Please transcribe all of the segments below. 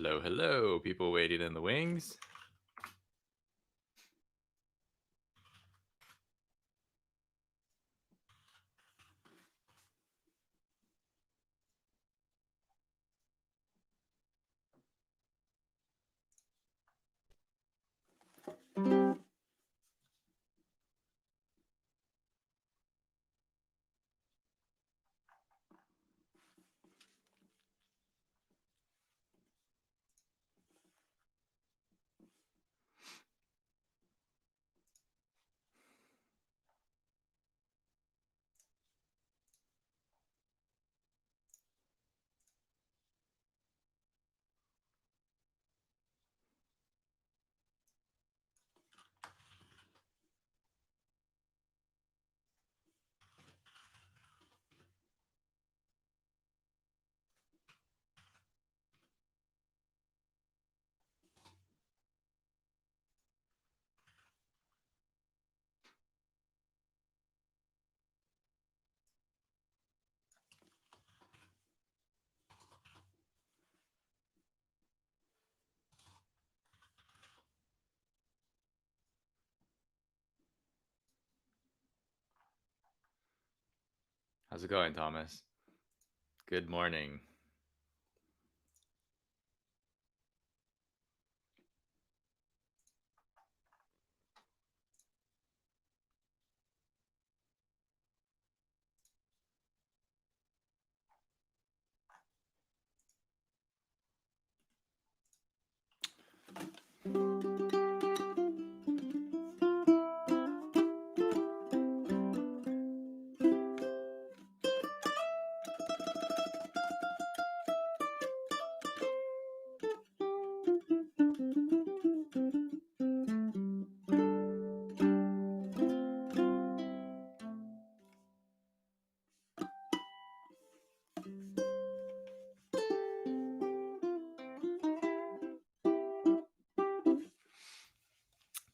Hello, hello, people waiting in the wings. How's it going, Thomas? Good morning.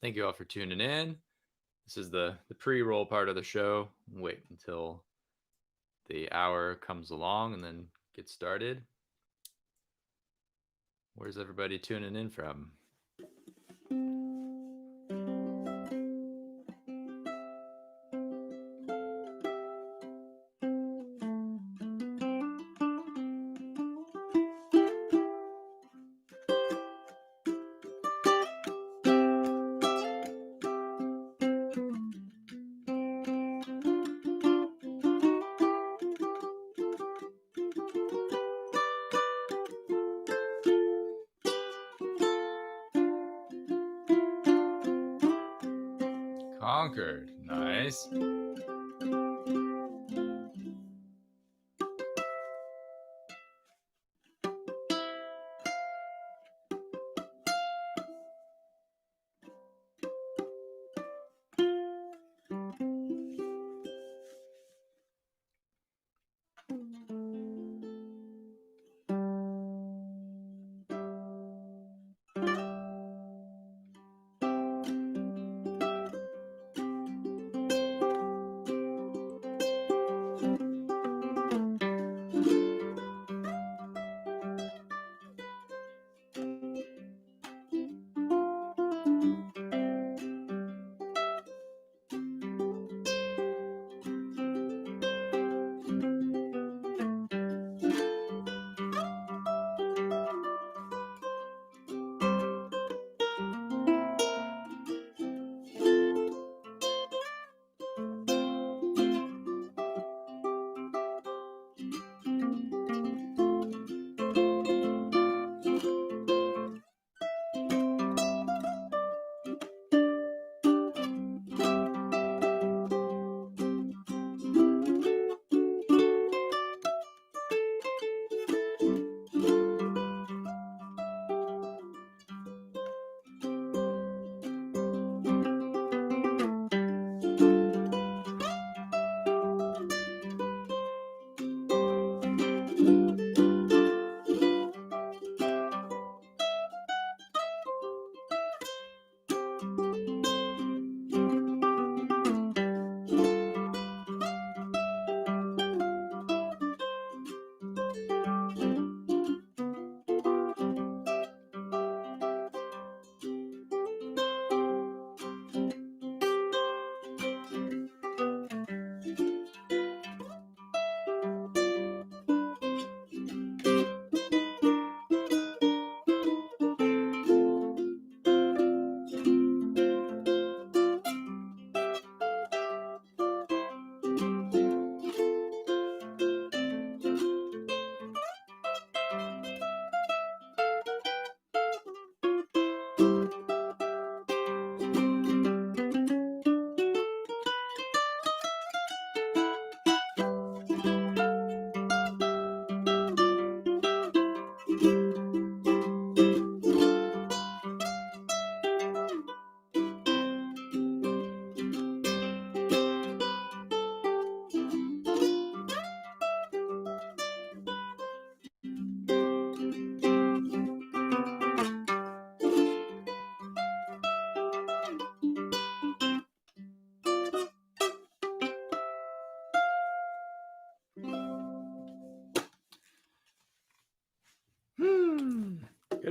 Thank you all for tuning in. This is the pre-roll part of the show. Wait until the hour comes along and then get started. Where's everybody tuning in from? Concord, nice.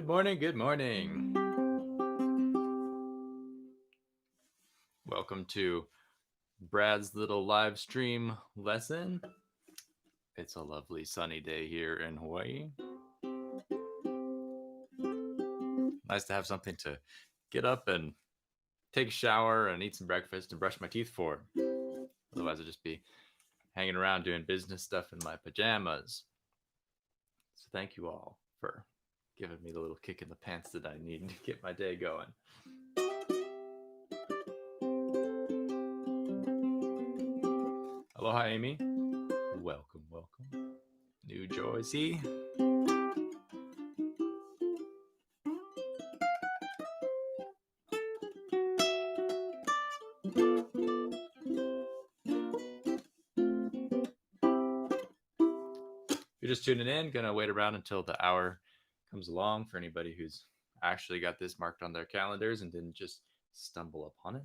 morning, good morning. Welcome to Brad's little live stream lesson. It's a lovely sunny day here in Hawaii. Nice to have something to get up and take a shower and eat some breakfast and brush my teeth for. Otherwise, I'd just be hanging around doing business stuff in my pajamas. So thank you all for giving me the little kick in the pants that I need to get my day going. Aloha, Amy. Welcome, welcome. New Jersey. If you're just tuning in, gonna wait around until the hour comes along for anybody who's actually got this marked on their calendars and didn't just stumble upon it.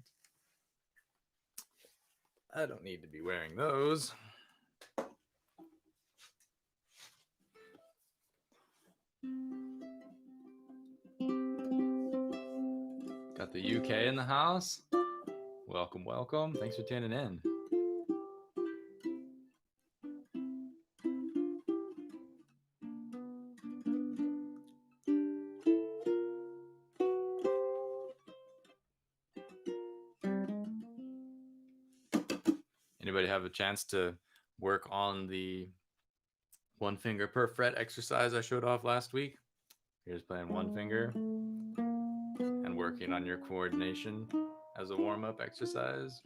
I don't need to be wearing those. Got the UK in the house. Welcome, welcome. Thanks for tuning in. Anybody have a chance to work on the one finger per fret exercise I showed off last week? You're just playing one finger and working on your coordination as a warm-up exercise.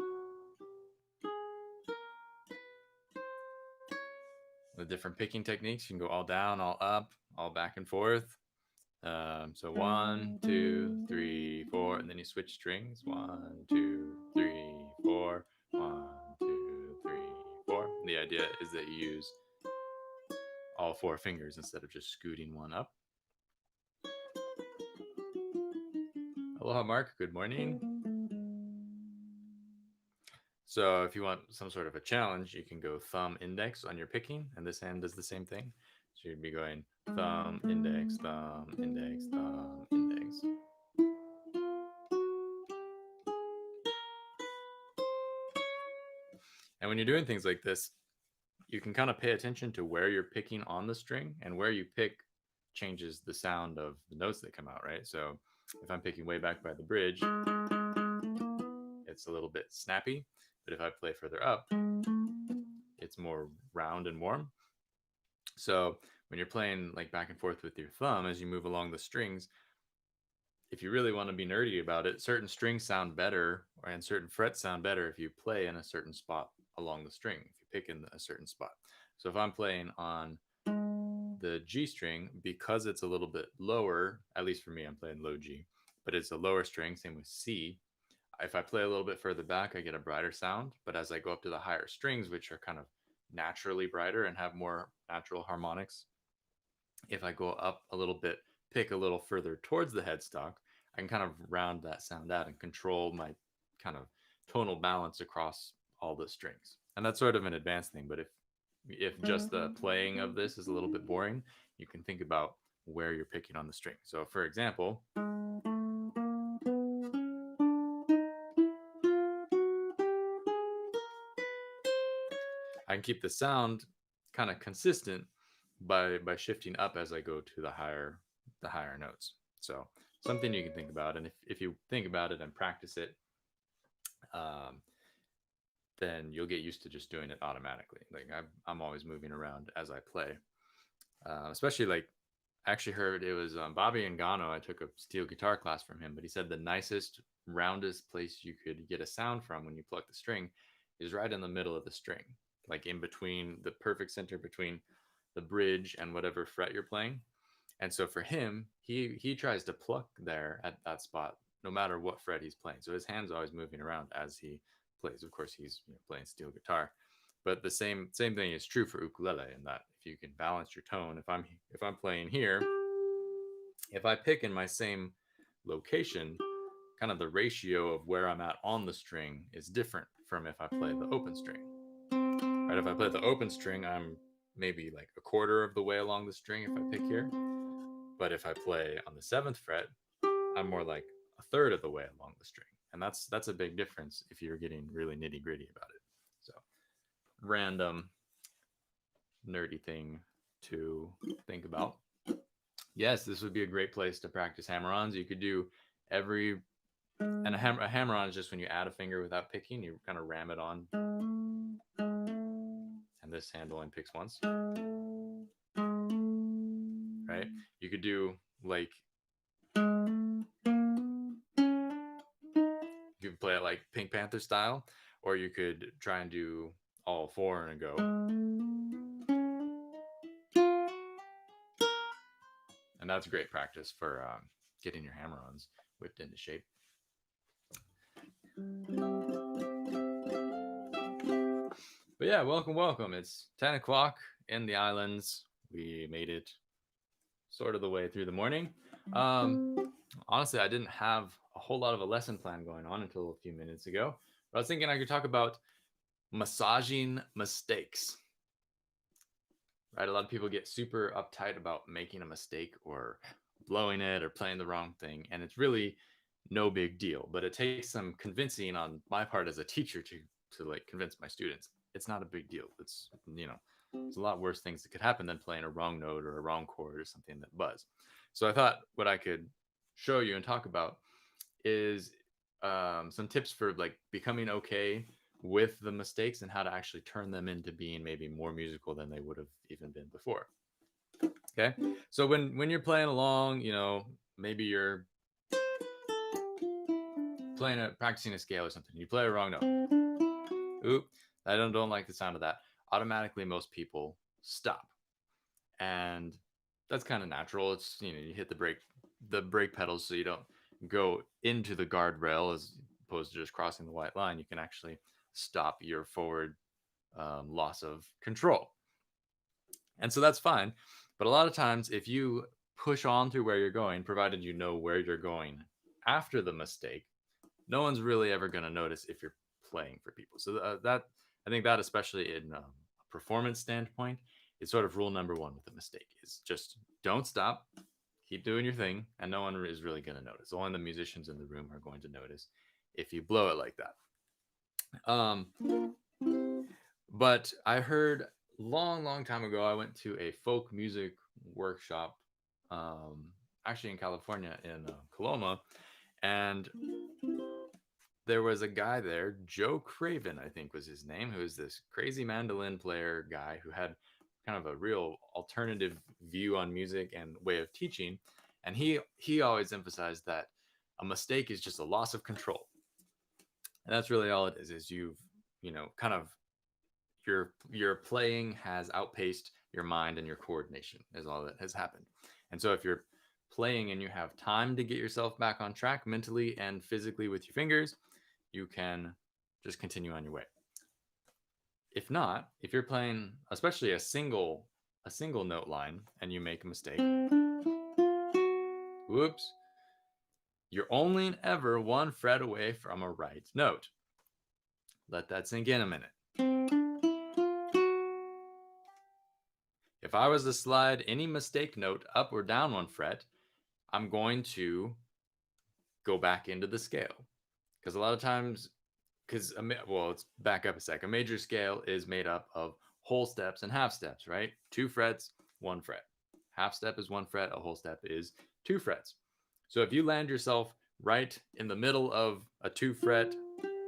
The different picking techniques, you can go all down, all up, all back and forth. So 1, 2, 3, 4, and then you switch strings. 1, 2, 3, 4. 1, 2, 3, 4. And the idea is that you use all 4 fingers instead of just scooting one up. Aloha, Mark. Good morning. So if you want some sort of a challenge, you can go thumb index on your picking, and this hand does the same thing. So you'd be going thumb index, thumb index, thumb index. And when you're doing things like this, you can kind of pay attention to where you're picking on the string, and where you pick changes the sound of the notes that come out, right? So if I'm picking way back by the bridge, it's a little bit snappy, but if I play further up, it's more round and warm. So when you're playing like back and forth with your thumb as you move along the strings, if you really want to be nerdy about it, certain strings sound better and certain frets sound better if you play in a certain spot along the string, if you pick in a certain spot. So if I'm playing on the G string, because it's a little bit lower, at least for me, I'm playing low G, but it's a lower string, same with C. If I play a little bit further back, I get a brighter sound. But as I go up to the higher strings, which are kind of naturally brighter and have more natural harmonics, if I go up a little bit, pick a little further towards the headstock, I can kind of round that sound out and control my kind of tonal balance across all the strings. And that's sort of an advanced thing, but if just the playing of this is a little bit boring, you can think about where you're picking on the string. So for example, I can keep the sound kind of consistent by shifting up as I go to the higher notes. So something you can think about, and if you think about it and practice it, then you'll get used to just doing it automatically. Like I'm always moving around as I play, especially like I actually heard it was Bobby Ngano. I took a steel guitar class from him, but he said the nicest, roundest place you could get a sound from when you pluck the string is right in the middle of the string, like in between the perfect center between the bridge and whatever fret you're playing. And so for him, he tries to pluck there at that spot, no matter what fret he's playing. So his hand's always moving around as he plays. Of course, he's playing steel guitar, but the same thing is true for ukulele. In that, if you can balance your tone, if I'm playing here, if I pick in my same location, kind of the ratio of where I'm at on the string is different from if I play the open string. Right? If I play the open string, I'm maybe like a quarter of the way along the string if I pick here. But if I play on the 7th fret, I'm more like a third of the way along the string. And that's a big difference if you're getting really nitty gritty about it. So, random nerdy thing to think about. Yes, this would be a great place to practice hammer-ons. You could do every, and a hammer-on is just when you add a finger without picking, you kind of ram it on, and this hand only picks once, right? You could do like, you could play it like Pink Panther style, or you could try and do all four in a go. And that's great practice for getting your hammer-ons whipped into shape. But yeah, welcome. It's 10 o'clock in the islands. We made it sort of the way through the morning. Honestly, I didn't have a whole lot of a lesson plan going on until a few minutes ago. But I was thinking I could talk about massaging mistakes. Right? A lot of people get super uptight about making a mistake or blowing it or playing the wrong thing. And it's really no big deal. But it takes some convincing on my part as a teacher to like convince my students. It's not a big deal. It's, there's a lot worse things that could happen than playing a wrong note or a wrong chord or something that buzz. So I thought what I could show you and talk about is some tips for like becoming okay with the mistakes and how to actually turn them into being maybe more musical than they would have even been before. Okay, so when you're playing along, maybe you're practicing a scale or something, you play a wrong note. Oop, I don't like the sound of that. Automatically most people stop, and that's kind of natural. It's, you hit the brake pedals so you don't go into the guardrail as opposed to just crossing the white line. You can actually stop your forward loss of control, and so that's fine. But a lot of times if you push on through where you're going, provided you know where you're going after the mistake, no one's really ever going to notice if you're playing for people. So that I think that, especially in a performance standpoint, is sort of rule number one with a mistake: is just don't stop, keep doing your thing, and no one is really going to notice. Only the musicians in the room are going to notice if you blow it like that. But I heard long time ago, I went to a folk music workshop, actually in California, in Coloma, and there was a guy there, Joe Craven, I think was his name, who was this crazy mandolin player guy who had kind of a real alternative view on music and way of teaching. And he always emphasized that a mistake is just a loss of control. And that's really all it is you've, kind of your playing has outpaced your mind and your coordination is all that has happened. And so if you're playing and you have time to get yourself back on track mentally and physically with your fingers, you can just continue on your way. If not, if you're playing especially a single note line and you make a mistake, whoops, you're only and ever one fret away from a right note. Let that sink in a minute. If I was to slide any mistake note up or down one fret, I'm going to go back into the scale. Because a lot of times, let's back up a sec. A major scale is made up of whole steps and half steps, right? 2 frets, 1 fret. Half step is 1 fret, a whole step is 2 frets. So if you land yourself right in the middle of a 2 fret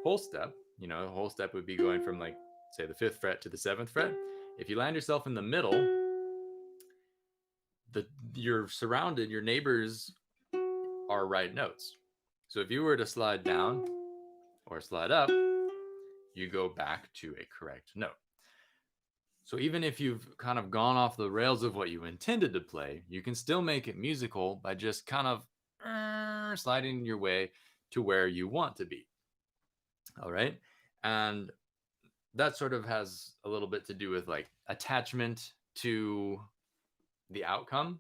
whole step, a whole step would be going from, like, say, the 5th fret to the 7th fret. If you land yourself in the middle, your neighbors are right notes. So if you were to slide down or slide up, you go back to a correct note. So even if you've kind of gone off the rails of what you intended to play, you can still make it musical by just kind of sliding your way to where you want to be. All right. And that sort of has a little bit to do with like attachment to the outcome,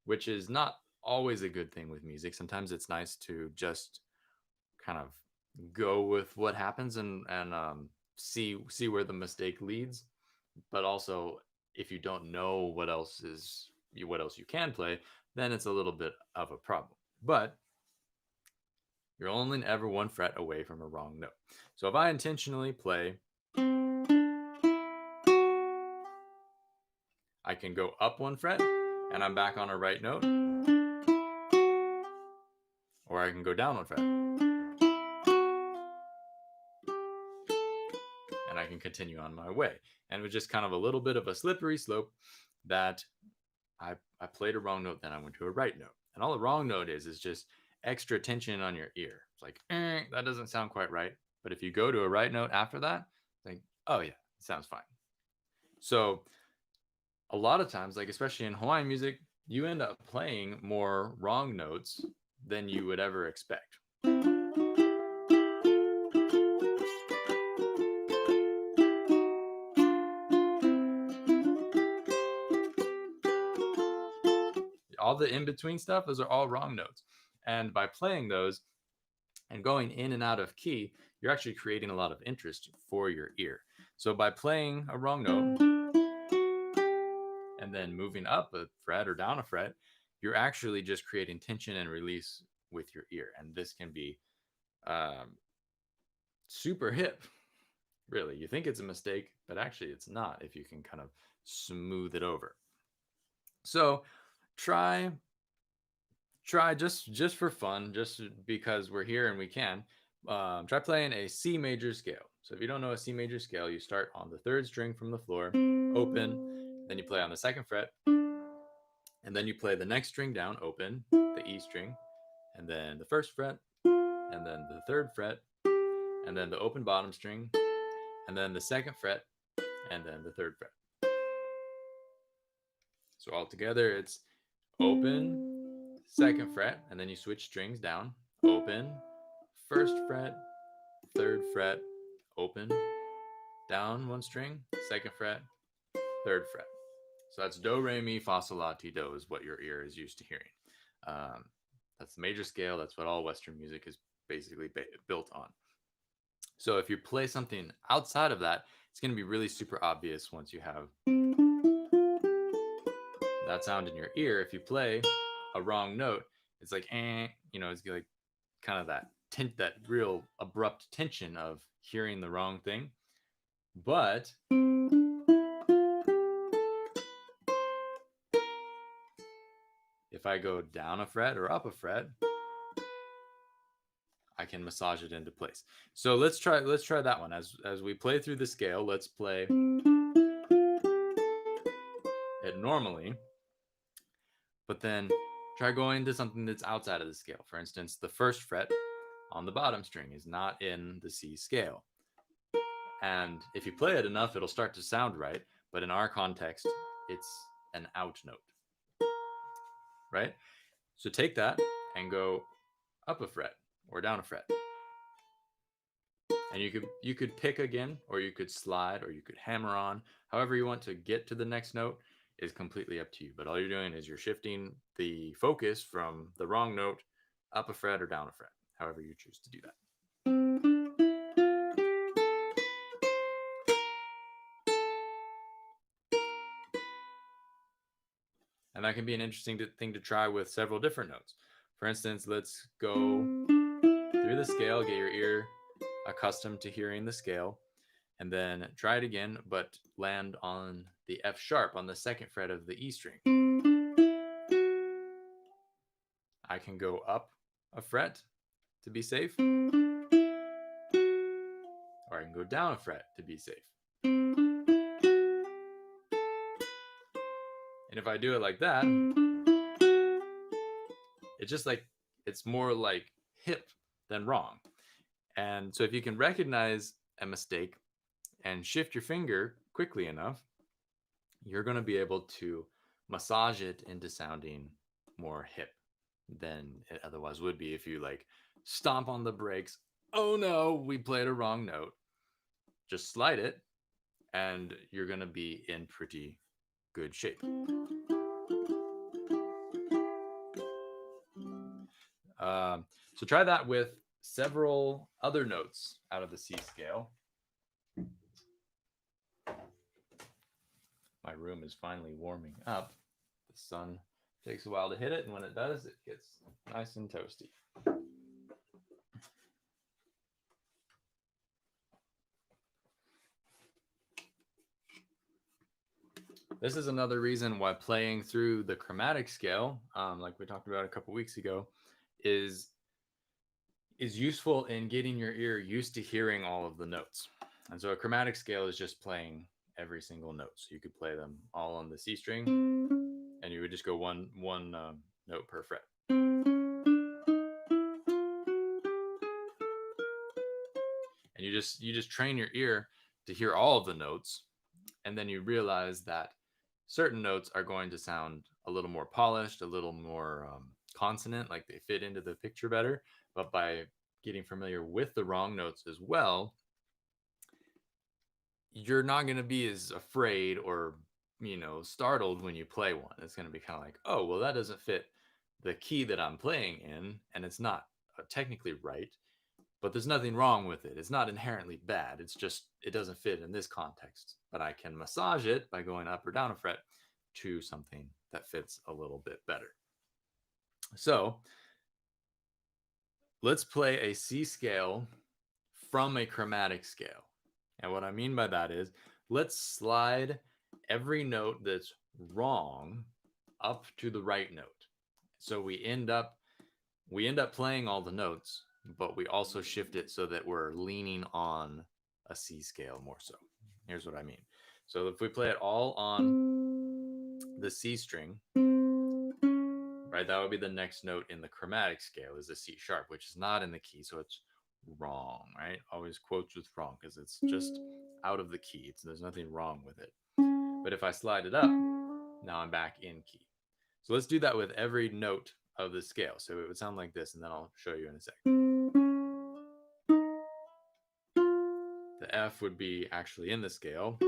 which is not always a good thing with music. Sometimes it's nice to just kind of go with what happens and see where the mistake leads. But also, if you don't know what else you can play, then it's a little bit of a problem. But you're only ever one fret away from a wrong note. So if I intentionally play, I can go up one fret and I'm back on a right note, or I can go down one fret and I can continue on my way. And with just kind of a little bit of a slippery slope that I played a wrong note, then I went to a right note. And all a wrong note is just extra tension on your ear. It's like, that doesn't sound quite right. But if you go to a right note after that, think, oh yeah, it sounds fine. So a lot of times, like especially in Hawaiian music, you end up playing more wrong notes than you would ever expect. All the in-between stuff, those are all wrong notes. And by playing those and going in and out of key, you're actually creating a lot of interest for your ear. So by playing a wrong note and then moving up a fret or down a fret, you're actually just creating tension and release with your ear. And this can be super hip, really. You think it's a mistake, but actually it's not if you can kind of smooth it over. So try just for fun, just because we're here and we can, try playing a C major scale. So if you don't know a C major scale, you start on the third string from the floor, open, then you play on the second fret, and then you play the next string down, open, the E string, and then the first fret, and then the third fret, and then the open bottom string, and then the second fret, and then the third fret. So all together it's open, second fret, and then you switch strings down, open, first fret, third fret, open, down one string, second fret, third fret. So that's do, re, mi, fa, sol, la, ti, do is what your ear is used to hearing. That's the major scale. That's what all Western music is basically built on. So if you play something outside of that, it's going to be really super obvious once you have that sound in your ear. If you play a wrong note, it's like, it's like kind of that real abrupt tension of hearing the wrong thing. But if I go down a fret or up a fret, I can massage it into place. So let's try that one. As we play through the scale, let's play it normally, but then try going to something that's outside of the scale. For instance, the first fret on the bottom string is not in the C scale. And if you play it enough, it'll start to sound right. But in our context, it's an out note, right? So take that and go up a fret or down a fret. And you could pick again, or you could slide, or you could hammer on. However you want to get to the next note is completely up to you. But all you're doing is you're shifting the focus from the wrong note up a fret or down a fret, however you choose to do that. And that can be an interesting thing to try with several different notes. For instance, let's go through the scale, get your ear accustomed to hearing the scale, and then try it again, but land on the F sharp on the second fret of the E string. I can go up a fret to be safe, or I can go down a fret to be safe. And if I do it like that, it's just like, it's more like hip than wrong. And so if you can recognize a mistake and shift your finger quickly enough, you're going to be able to massage it into sounding more hip than it otherwise would be if you like stomp on the brakes. Oh no, we played a wrong note. Just slide it and you're going to be in pretty good shape. So try that with several other notes out of the C scale. My room is finally warming up. The sun Takes a while to hit it, and when it does, it gets nice and toasty. This is another reason why playing through the chromatic scale, like we talked about a couple weeks ago, is useful in getting your ear used to hearing all of the notes. And so a chromatic scale is just playing every single note. So you could play them all on the C string, and you would just go one note per fret. And you just train your ear to hear all of the notes, and then you realize that certain notes are going to sound a little more polished, a little more consonant, like they fit into the picture better. But by getting familiar with the wrong notes as well, you're not going to be as afraid or startled when you play one. It's going to be kind of like, oh, well, that doesn't fit the key that I'm playing in, and it's not technically right, but there's nothing wrong with it. It's not inherently bad. It's just it doesn't fit in this context. But I can massage it by going up or down a fret to something that fits a little bit better. So let's play a C scale from a chromatic scale. And what I mean by that is let's slide every note that's wrong up to the right note. So we end up playing all the notes, but we also shift it so that we're leaning on a C scale more so. Here's what I mean. So if we play it all on the C string, right, that would be the next note in the chromatic scale is a C sharp, which is not in the key, so it's wrong, right? Always quotes with wrong because it's just out of the key. There's nothing wrong with it. But if I slide it up, now I'm back in key. So let's do that with every note of the scale. So it would sound like this, and then I'll show you in a sec. The F would be actually in the scale.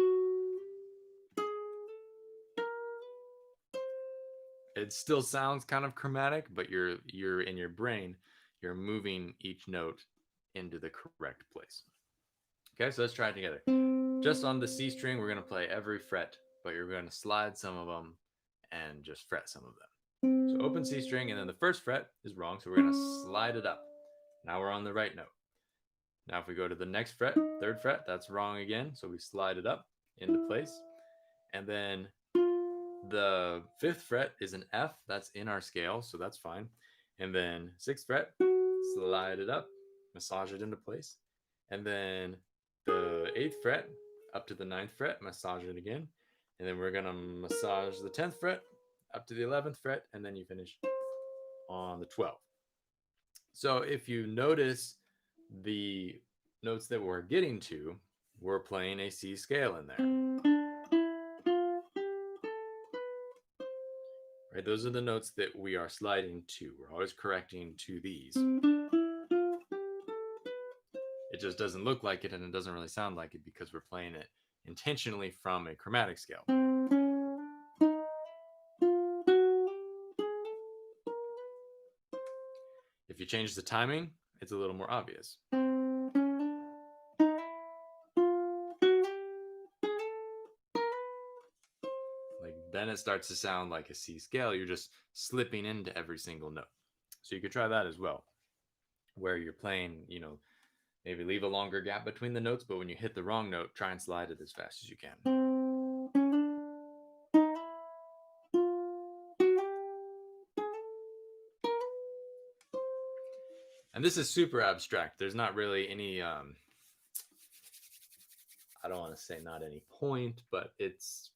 It still sounds kind of chromatic, but you're in your brain, you're moving each note into the correct place. Okay, so let's try it together. Just on the C string, we're going to play every fret, but you're going to slide some of them and just fret some of them. So open C string, and then the first fret is wrong, so we're going to slide it up. Now we're on the right note. Now if we go to the next fret, third fret, that's wrong again, so we slide it up into place. And then the fifth fret is an F, that's in our scale, so that's fine. And then sixth fret, slide it up, massage it into place. And then the eighth fret up to the ninth fret, massage it again. And then we're gonna massage the 10th fret up to the 11th fret, and then you finish on the 12th. So if you notice the notes that we're getting to, we're playing a C scale in there. Right, those are the notes that we are sliding to. We're always correcting to these. It just doesn't look like it, and it doesn't really sound like it because we're playing it intentionally from a chromatic scale. If you change the timing, it's a little more obvious. Like then it starts to sound like a C scale. You're just slipping into every single note. So you could try that as well, where you're playing, maybe leave a longer gap between the notes, but when you hit the wrong note, try and slide it as fast as you can. And this is super abstract. There's not really any, I don't want to say not any point, but it's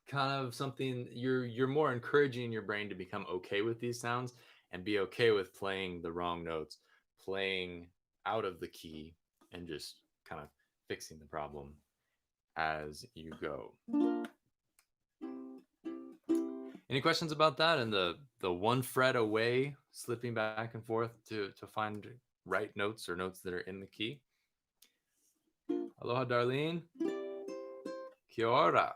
kind of something you're more encouraging your brain to become okay with these sounds and be okay with playing the wrong notes, playing out of the key, and just kind of fixing the problem as you go. Any questions about that? And the one fret away, slipping back and forth to find right notes or notes that are in the key. Aloha, Darlene. Kia ora.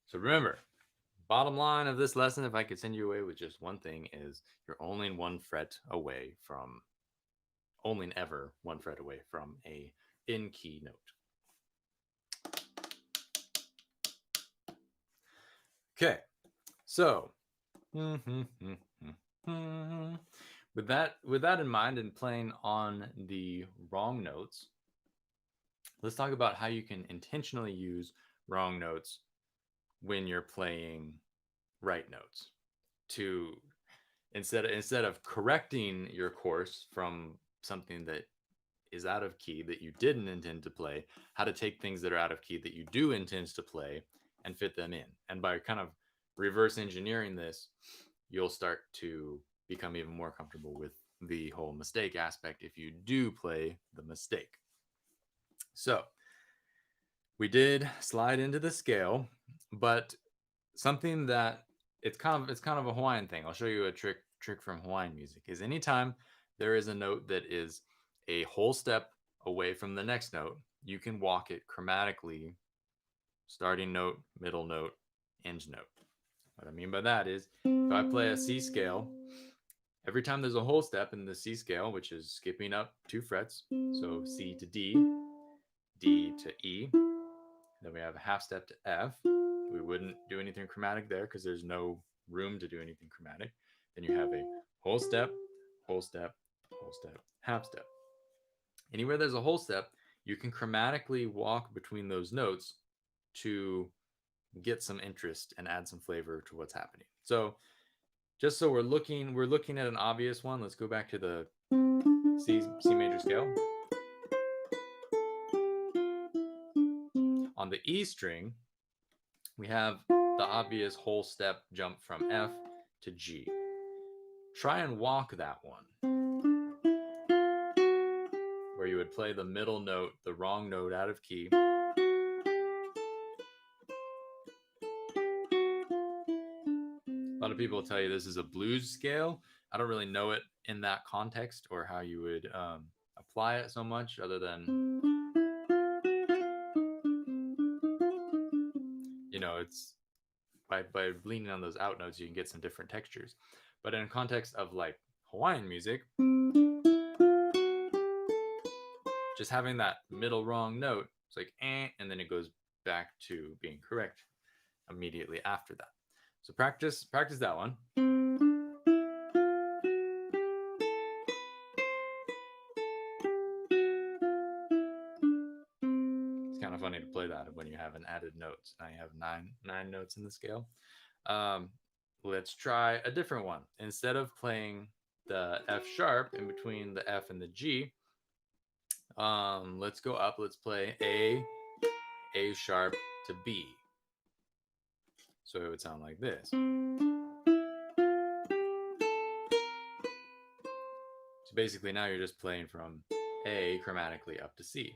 So remember, bottom line of this lesson, if I could send you away with just one thing, is you're only one fret away from only and ever one fret away from a in key note. Okay, so with that in mind and playing on the wrong notes, let's talk about how you can intentionally use wrong notes when you're playing right notes to instead of correcting your course from something that is out of key that you didn't intend to play, how to take things that are out of key that you do intend to play and fit them in. And by kind of reverse engineering this, you'll start to become even more comfortable with the whole mistake aspect if you do play the mistake. So we did slide into the scale, but something that it's kind of a Hawaiian thing. I'll show you a trick from Hawaiian music. Is anytime there is a note that is a whole step away from the next note, you can walk it chromatically, starting note, middle note, end note. What I mean by that is if I play a C scale, every time there's a whole step in the C scale, which is skipping up 2 frets, so C to D, D to E, then we have a half step to F. We wouldn't do anything chromatic there because there's no room to do anything chromatic. Then you have a whole step, whole step, whole step, half step. Anywhere there's a whole step, you can chromatically walk between those notes to get some interest and add some flavor to what's happening. So just so we're looking at an obvious one. Let's go back to the C major scale. On the E string, we have the obvious whole step jump from F to G. Try and walk that one, where you would play the middle note, the wrong note out of key. A lot of people will tell you this is a blues scale. I don't really know it in that context or how you would apply it so much, other than, it's by leaning on those out notes, you can get some different textures. But in context of like Hawaiian music, just having that middle wrong note, it's like and then it goes back to being correct immediately after that. So practice that one. It's kind of funny to play that when you have an added notes. Now you have nine notes in the scale. Let's try a different one. Instead of playing the F sharp in between the F and the G, let's go up. Let's play A sharp to B. So it would sound like this. So basically now you're just playing from A chromatically up to C.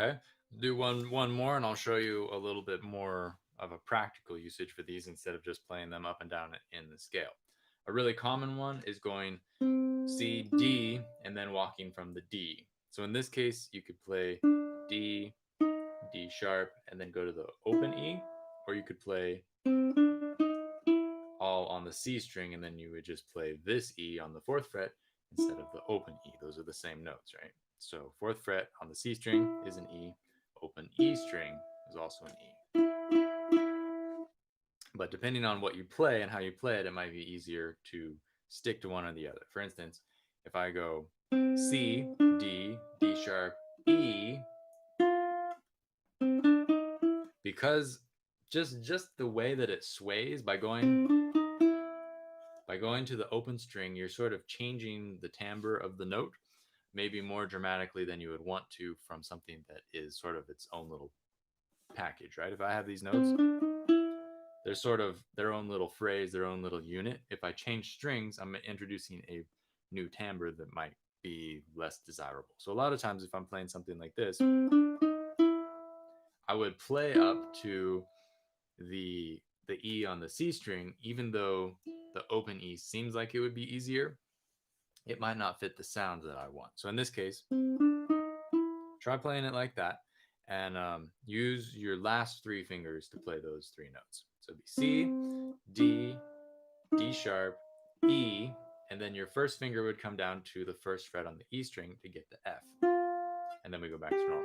Okay, do one more and I'll show you a little bit more of a practical usage for these instead of just playing them up and down in the scale. A really common one is going C, D, and then walking from the D. So in this case, you could play D, D sharp, and then go to the open E, or you could play all on the C string, and then you would just play this E on the 4th fret instead of the open E. Those are the same notes, right? So 4th fret on the C string is an E, open E string is also an E. But depending on what you play and how you play it, it might be easier to stick to one or the other. For instance, if I go C, D, D sharp, E, because just the way that it sways by going to the open string, you're sort of changing the timbre of the note, maybe more dramatically than you would want to from something that is sort of its own little package, right? If I have these notes, they're sort of their own little phrase, their own little unit. If I change strings, I'm introducing a new timbre that might be less desirable. So a lot of times if I'm playing something like this, I would play up to the E on the C string, even though the open E seems like it would be easier, it might not fit the sound that I want. So in this case, try playing it like that, and use your last three fingers to play those three notes. So it'd be C, D, D sharp, E, and then your first finger would come down to the first fret on the E string to get the F. And then we go back to normal.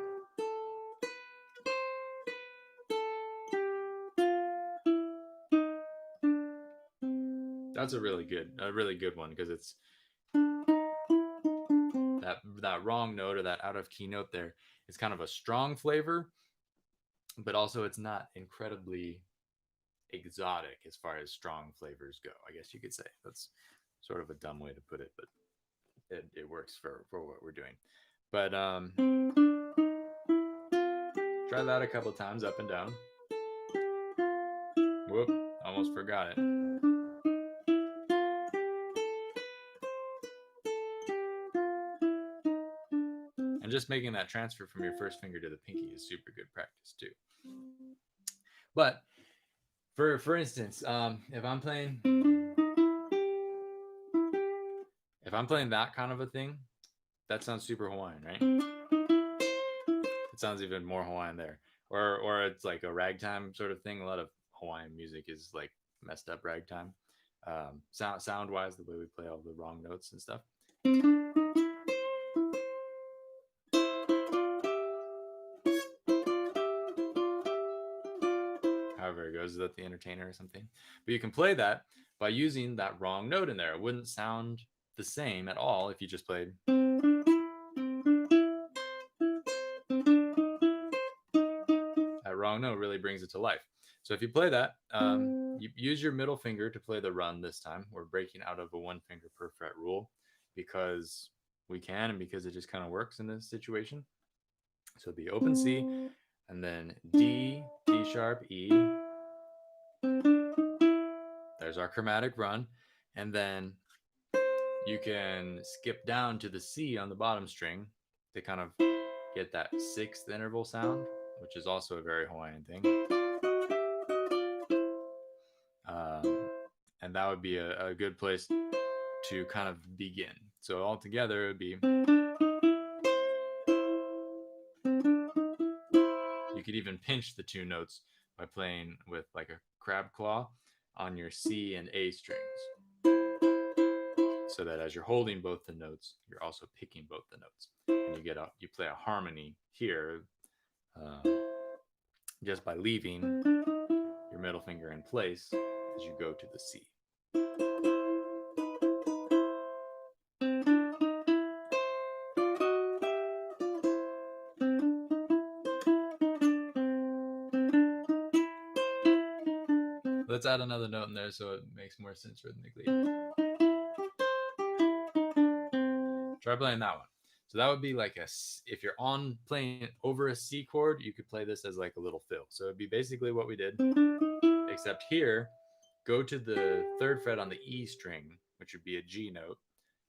That's a really good one, because it's that wrong note or that out of key note there is kind of a strong flavor, but also it's not incredibly exotic as far as strong flavors go, I guess you could say. That's sort of a dumb way to put it, but it works for what we're doing. But try that a couple times up and down. Whoop, almost forgot it. And just making that transfer from your first finger to the pinky is super good practice too. But for instance, if I'm playing that kind of a thing, that sounds super Hawaiian, right? It sounds even more Hawaiian there. Or it's like a ragtime sort of thing. A lot of Hawaiian music is like messed up ragtime. Sound wise, the way we play all the wrong notes and stuff. However it goes, is that the entertainer or something? But you can play that by using that wrong note in there. It wouldn't sound the same at all if you just played. That wrong note really brings it to life. So if you play that, you use your middle finger to play the run this time. We're breaking out of a one finger per fret rule because we can and because it just kind of works in this situation. So it'd be open C, and then D, D sharp, E. There's our chromatic run. And then you can skip down to the C on the bottom string to kind of get that sixth interval sound, which is also a very Hawaiian thing. And that would be a good place to kind of begin. So all together it would be, you could even pinch the two notes by playing with like a crab claw on your C and A strings, so that as you're holding both the notes, you're also picking both the notes, and you play a harmony here just by leaving your middle finger in place as you go to the C. Let's add another note in there so it makes more sense rhythmically. Try playing that one. So that would be like if you're playing over a C chord, you could play this as like a little fill. So it'd be basically what we did, except here, go to the third fret on the E string, which would be a G note,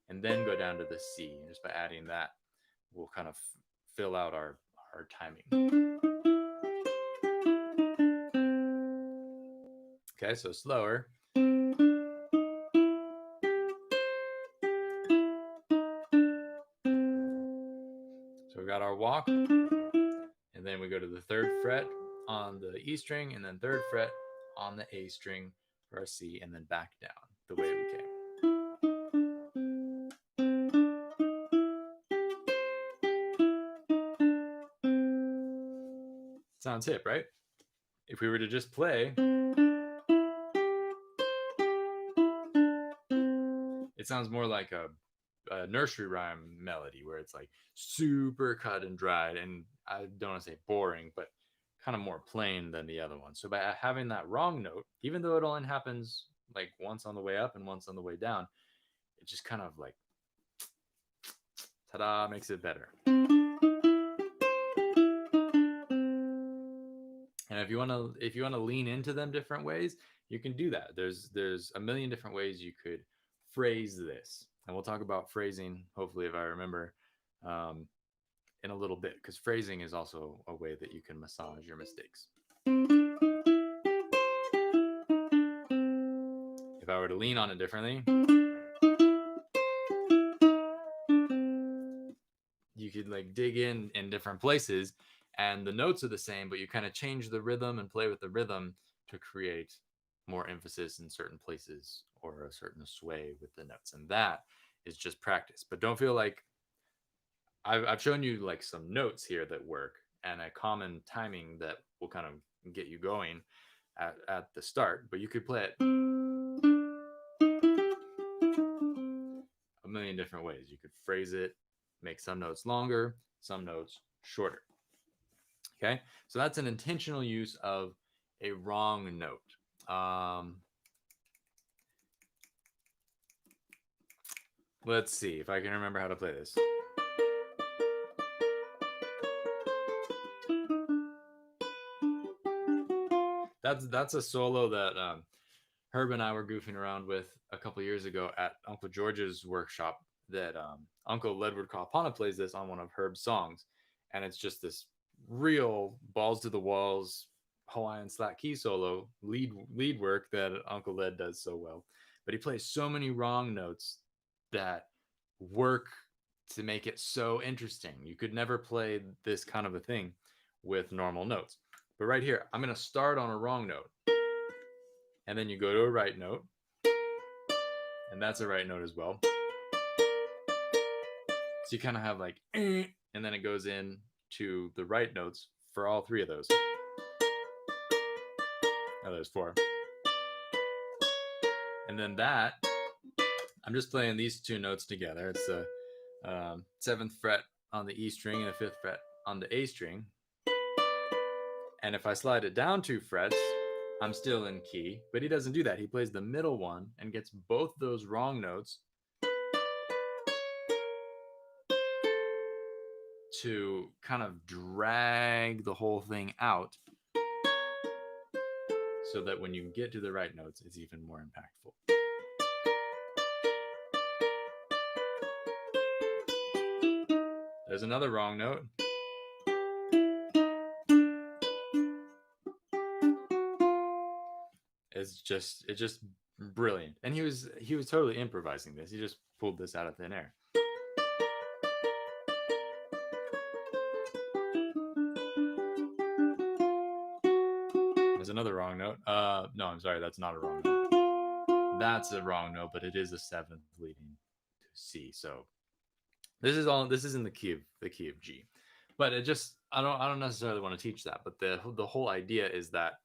and then go down to the C. And just by adding that, we'll kind of fill out our timing. Okay, so slower. So we got our walk, and then we go to the third fret on the E string, and then third fret on the A string for our C, and then back down the way we came. Sounds hip, right? If we were to just play, it sounds more like a nursery rhyme melody where it's like super cut and dried, and I don't want to say boring, but kind of more plain than the other one. So by having that wrong note, even though it only happens like once on the way up and once on the way down, it just kind of like ta-da, makes it better. And if you want to lean into them different ways, you can do that. There's a million different ways you could phrase this, and we'll talk about phrasing hopefully, if I remember, in a little bit, because phrasing is also a way that you can massage your mistakes. If if I were to lean on it differently, you could like dig in different places, and the notes are the same, but you kind of change the rhythm and play with the rhythm to create more emphasis in certain places or a certain sway with the notes. And that is just practice. But don't feel like I've shown you like some notes here that work and a common timing that will kind of get you going at the start, but you could play it a million different ways. You could phrase it, make some notes longer, some notes shorter. Okay, so that's an intentional use of a wrong note. Let's see if I can remember how to play this. That's a solo that Herb and I were goofing around with a couple years ago at Uncle George's workshop. That Uncle Ledward Kalapana plays this on one of Herb's songs, and it's just this real balls to the walls Hawaiian slack key solo lead work that Uncle Led does so well. But he plays so many wrong notes that work to make it so interesting. You could never play this kind of a thing with normal notes. But right here, I'm going to start on a wrong note. And then you go to a right note. And that's a right note as well. So you kind of have like, and then it goes in to the right notes for all three of those. Oh, there's four. And then that, I'm just playing these two notes together. It's the 7th fret on the E string and the 5th fret on the A string. And if I slide it down 2 frets, I'm still in key, but he doesn't do that. He plays the middle one and gets both those wrong notes to kind of drag the whole thing out so that when you get to the right notes, it's even more impactful. There's another wrong note. It's just brilliant. And he was totally improvising this. He just pulled this out of thin air. There's another wrong note. No, I'm sorry, that's not a wrong note. That's a wrong note, but it is a 7th leading to C. So this is in the key of G. But it just I don't necessarily want to teach that, but the whole idea is that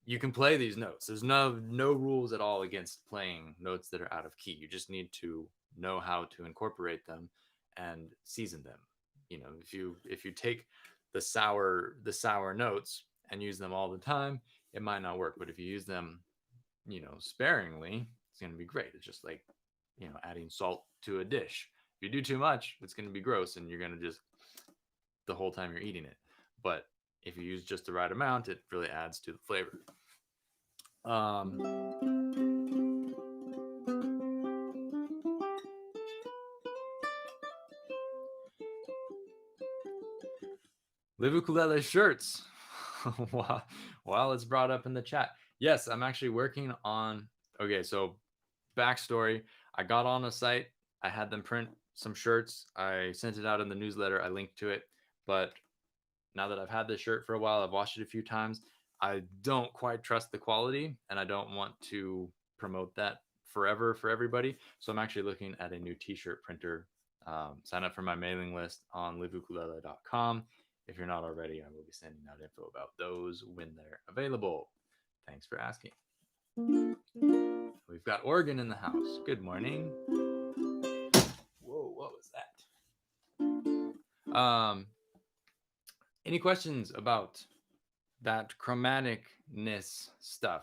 you can play these notes. There's no rules at all against playing notes that are out of key. You just need to know how to incorporate them and season them. You know, if you take the sour notes and use them all the time, it might not work. But if you use them, you know, sparingly, it's going to be great. It's just like, you know, adding salt to a dish. If you do too much, it's going to be gross and you're going to just the whole time you're eating it. But if you use just the right amount, it really adds to the flavor. Live Ukulele shirts. While it's brought up in the chat. Yes, I'm actually working on. Okay, so backstory. I got on a site. I had them print some shirts. I sent it out in the newsletter. I linked to it. But now that I've had this shirt for a while, I've washed it a few times. I don't quite trust the quality, and I don't want to promote that forever for everybody. So I'm actually looking at a new t-shirt printer. Sign up for my mailing list on liveukulele.com. If you're not already, I will be sending out info about those when they're available. Thanks for asking. We've got Oregon in the house. Good morning. Whoa, what was that? Any questions about that chromaticness stuff?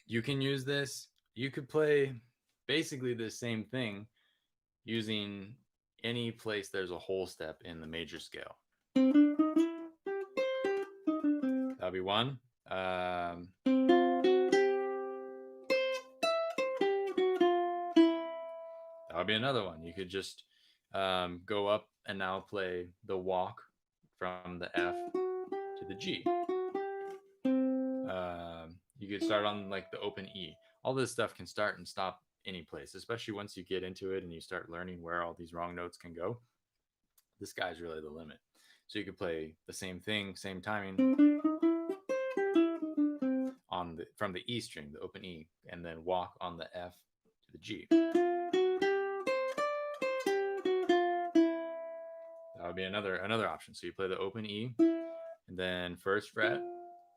You can use this. You could play basically the same thing using any place there's a whole step in the major scale. That'll be one. That'll be another one. You could just go up and now play the walk from the F to the G. You could start on like the open E. All this stuff can start and stop any place, especially once you get into it and you start learning where all these wrong notes can go. The sky's really the limit. So you could play the same thing, same timing on the from the E string, the open E, and then walk on the F to the G. That would be another option. So you play the open E, and then first fret,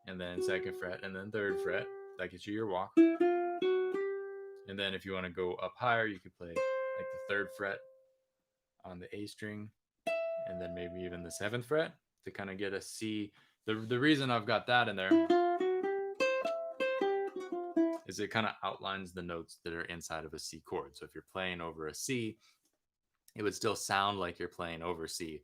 and then second fret, and then third fret. That gets you your walk. And then if you want to go up higher, you could play like the third fret on the A string, and then maybe even the seventh fret to kind of get a C. The reason I've got that in there is it kind of outlines the notes that are inside of a C chord. So if you're playing over a C, it would still sound like you're playing over C,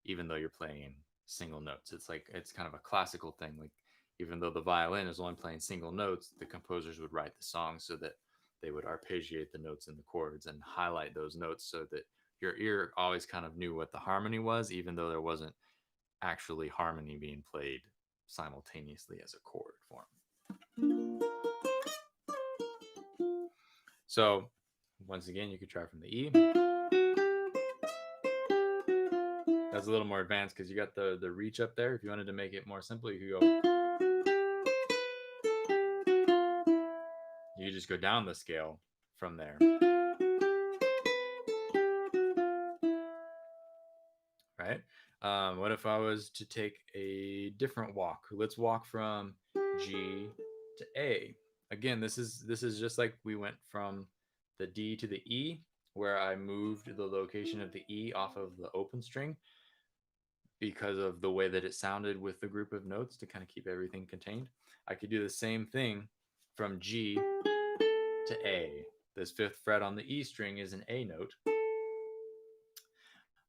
even though you're playing single notes. It's like, it's kind of a classical thing. Like, even though the violin is only playing single notes, the composers would write the song so that they would arpeggiate the notes in the chords and highlight those notes so that your ear always kind of knew what the harmony was, even though there wasn't actually harmony being played simultaneously as a chord form. So once again, you could try from the E. That's a little more advanced because you got the reach up there. If you wanted to make it more simple, you could go. You just go down the scale from there. Right? What if I was to take a different walk? Let's walk from G to A. Again, this is just like we went from the D to the E, where I moved the location of the E off of the open string because of the way that it sounded with the group of notes to kind of keep everything contained. I could do the same thing from G to A. This fifth fret on the E string is an A note.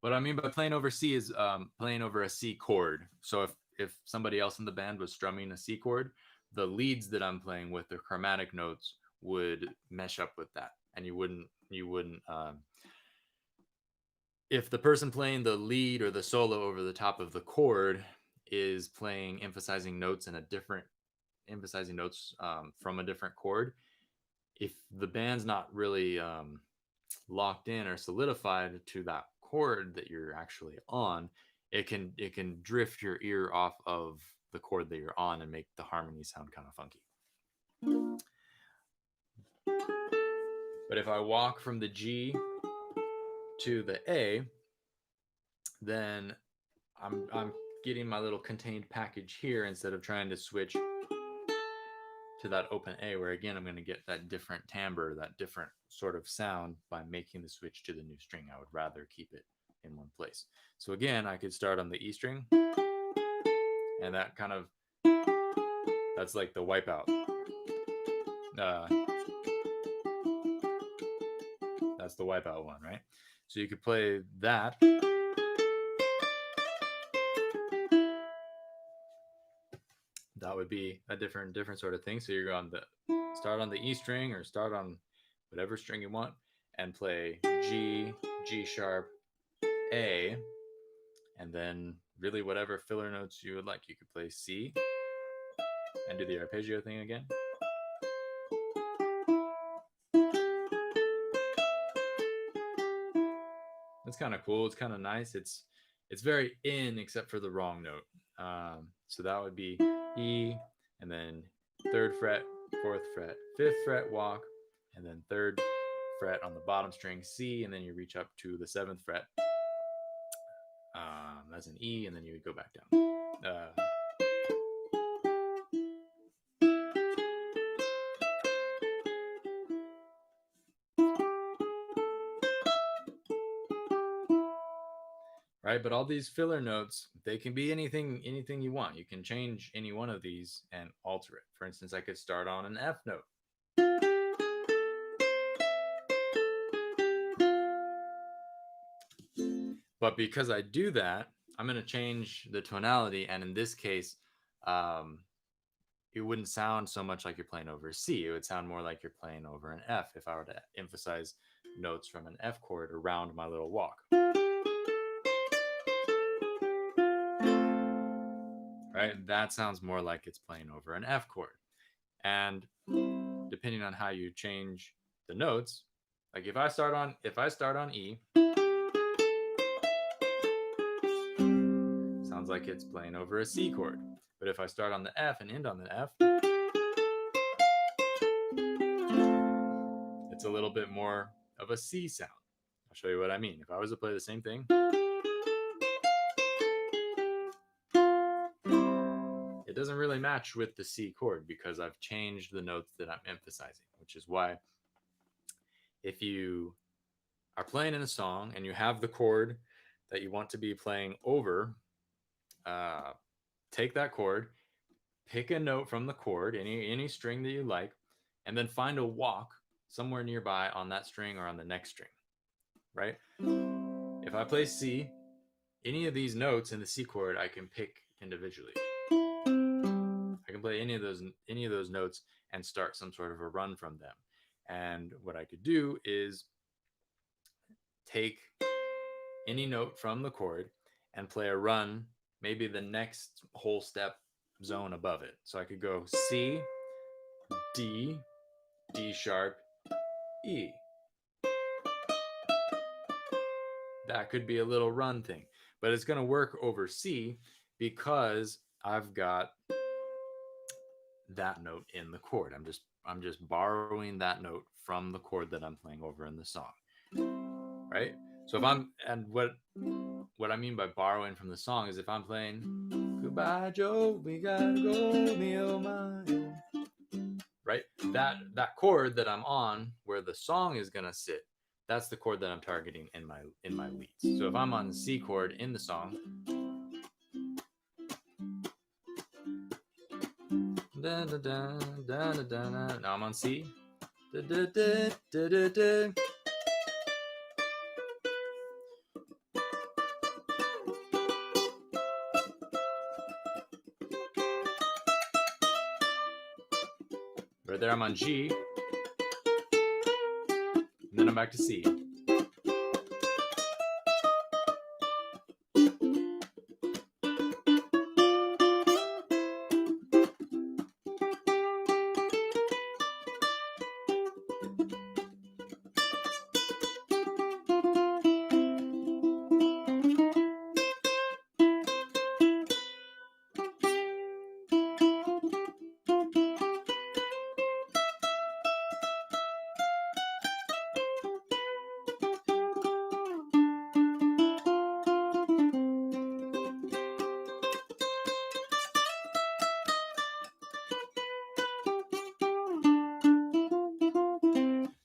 What I mean by playing over C is playing over a C chord. So if somebody else in the band was strumming a C chord, the leads that I'm playing with, the chromatic notes, would mesh up with that, and you wouldn't if the person playing the lead or the solo over the top of the chord is playing emphasizing notes from a different chord, if the band's not really locked in or solidified to that chord that you're actually on, it can drift your ear off of the chord that you're on and make the harmony sound kind of funky. But if I walk from the G to the A, then I'm getting my little contained package here instead of trying to switch to that open A, where again I'm going to get that different timbre, that different sort of sound by making the switch to the new string. I would rather keep it in one place. So again, I could start on the E string, and that kind of, that's like the wipeout. That's the wipeout one, right? So you could play that. That would be a different sort of thing. So you're on the start on the E string or start on whatever string you want and play G, G sharp, A, and then really whatever filler notes you would like. You could play C and do the arpeggio thing again. It's kind of cool. It's kind of nice. It's very in, except for the wrong note. So that would be E, and then third fret, fourth fret, fifth fret walk, and then third fret on the bottom string C, and then you reach up to the seventh fret. That's an E, and then you would go back down. Right, but all these filler notes, they can be anything you want. You can change any one of these and alter it. For instance, I could start on an F note. But because I do that, I'm going to change the tonality, and in this case, it wouldn't sound so much like you're playing over C. It would sound more like you're playing over an F if I were to emphasize notes from an F chord around my little walk. right? That sounds more like it's playing over an F chord. And depending on how you change the notes, like if I start on E, sounds like it's playing over a C chord. But if I start on the F and end on the F, it's a little bit more of a C sound. I'll show you what I mean. If I was to play the same thing, it doesn't really match with the C chord because I've changed the notes that I'm emphasizing, which is why if you are playing in a song and you have the chord that you want to be playing over, uh, take that chord, pick a note from the chord, any string that you like, and then find a walk somewhere nearby on that string or on the next string, right? If I play C, any of these notes in the C chord I can pick individually. I can play any of those notes and start some sort of a run from them. And what I could do is take any note from the chord and play a run, maybe the next whole step zone above it. So I could go C, D, D sharp, E. That could be a little run thing, but it's going to work over C because I've got that note in the chord. I'm just borrowing that note from the chord that I'm playing over in the song. Right? So if I'm and what I mean by borrowing from the song is if I'm playing Goodbye Joe, we gotta go, me oh my oh. Right? That chord that I'm on where the song is gonna sit, that's the chord that I'm targeting in my leads. So if I'm on the C chord in the song, da, da, da, da, da, da, now I'm on C. Da, da, da, da, da, da. Right there I'm on G, and then I'm back to C.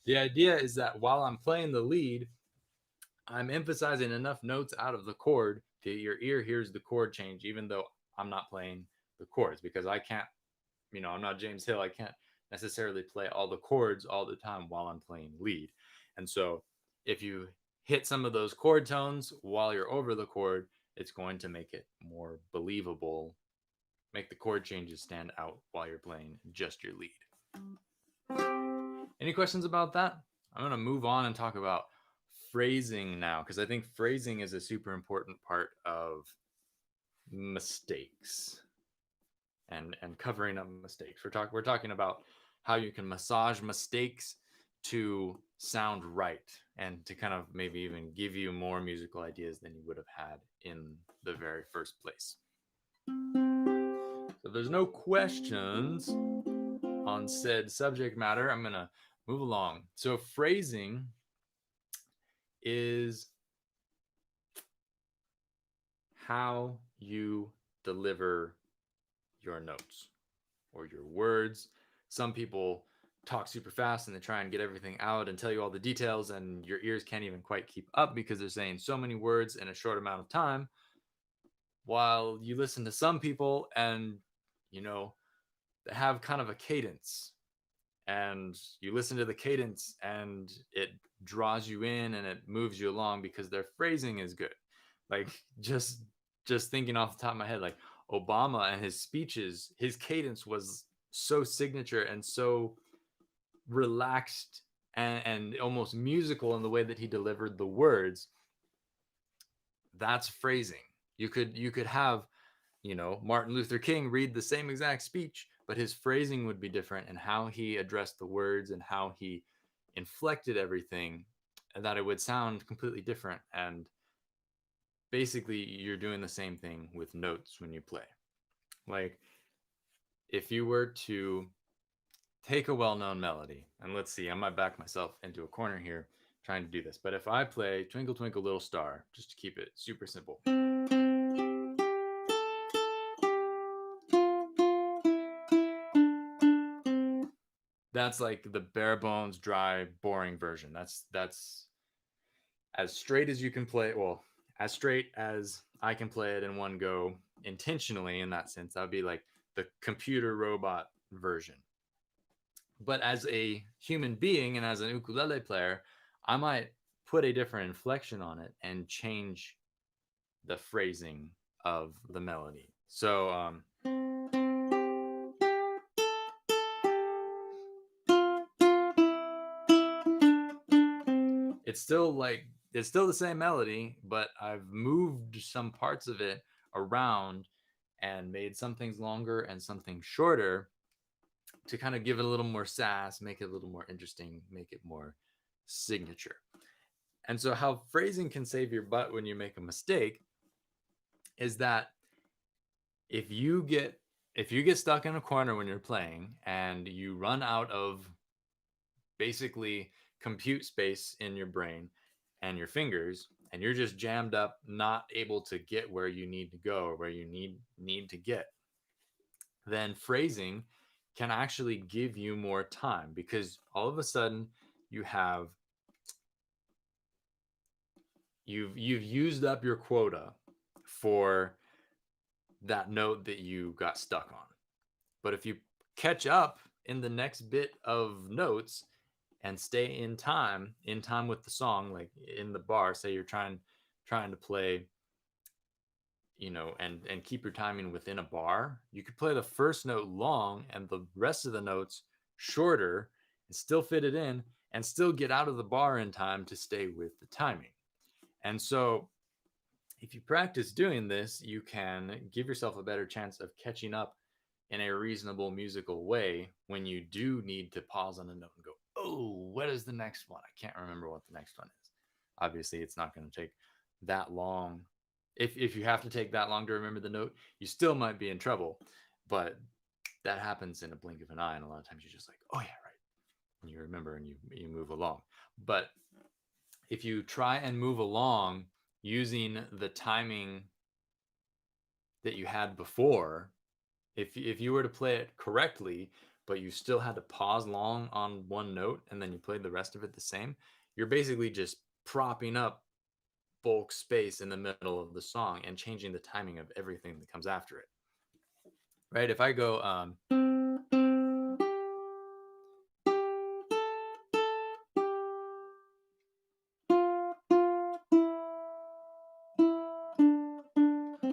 The idea is that while I'm playing the lead, I'm emphasizing enough notes out of the chord that your ear hears the chord change, even though I'm not playing the chords, because I can't, I'm not James Hill. I can't necessarily play all the chords all the time while I'm playing lead. And so if you hit some of those chord tones while you're over the chord, it's going to make it more believable, make the chord changes stand out while you're playing just your lead. Any questions about that? I'm going to move on and talk about phrasing now, because I think phrasing is a super important part of mistakes and covering up mistakes. We're talking about how you can massage mistakes to sound right and to kind of maybe even give you more musical ideas than you would have had in the very first place. So if there's no questions on said subject matter, I'm going to move along. So phrasing is how you deliver your notes or your words. Some people talk super fast and they try and get everything out and tell you all the details, and your ears can't even quite keep up because they're saying so many words in a short amount of time. While you listen to some people and, they have kind of a cadence, and you listen to the cadence and it draws you in and it moves you along because their phrasing is good. Like just thinking off the top of my head, like Obama and his speeches, his cadence was so signature and so relaxed and almost musical in the way that he delivered the words. That's phrasing. You could have Martin Luther King read the same exact speech, but his phrasing would be different, and how he addressed the words and how he inflected everything, that it would sound completely different. And basically, you're doing the same thing with notes when you play. Like, if you were to take a well-known melody, and let's see, I might back myself into a corner here trying to do this, but if I play Twinkle Twinkle Little Star, just to keep it super simple, that's like the bare bones, dry, boring version. That's as straight as you can play. Well, as straight as I can play it in one go intentionally. In that sense, that would be like the computer robot version. But as a human being and as an ukulele player, I might put a different inflection on it and change the phrasing of the melody. So it's still like it's still the same melody, but I've moved some parts of it around and made some things longer and some things shorter to kind of give it a little more sass, make it a little more interesting, make it more signature. And so how phrasing can save your butt when you make a mistake is that if you get stuck in a corner when you're playing and you run out of basically compute space in your brain and your fingers, and you're just jammed up, not able to get where you need to go or where you need to get, then phrasing can actually give you more time, because all of a sudden you have you've used up your quota for that note that you got stuck on. But if you catch up in the next bit of notes and stay in time with the song, like in the bar, say you're trying to play, and keep your timing within a bar, you could play the first note long and the rest of the notes shorter and still fit it in and still get out of the bar in time to stay with the timing. And so if you practice doing this, you can give yourself a better chance of catching up in a reasonable musical way when you do need to pause on a note and go, oh, what is the next one? I can't remember what the next one is. Obviously, it's not going to take that long. If you have to take that long to remember the note, you still might be in trouble. But that happens in a blink of an eye. And a lot of times you're just like, oh, yeah, right. And you remember and you move along. But if you try and move along using the timing that you had before, if you were to play it correctly, but you still had to pause long on one note and then you played the rest of it the same, you're basically just propping up bulk space in the middle of the song and changing the timing of everything that comes after it. Right? If I go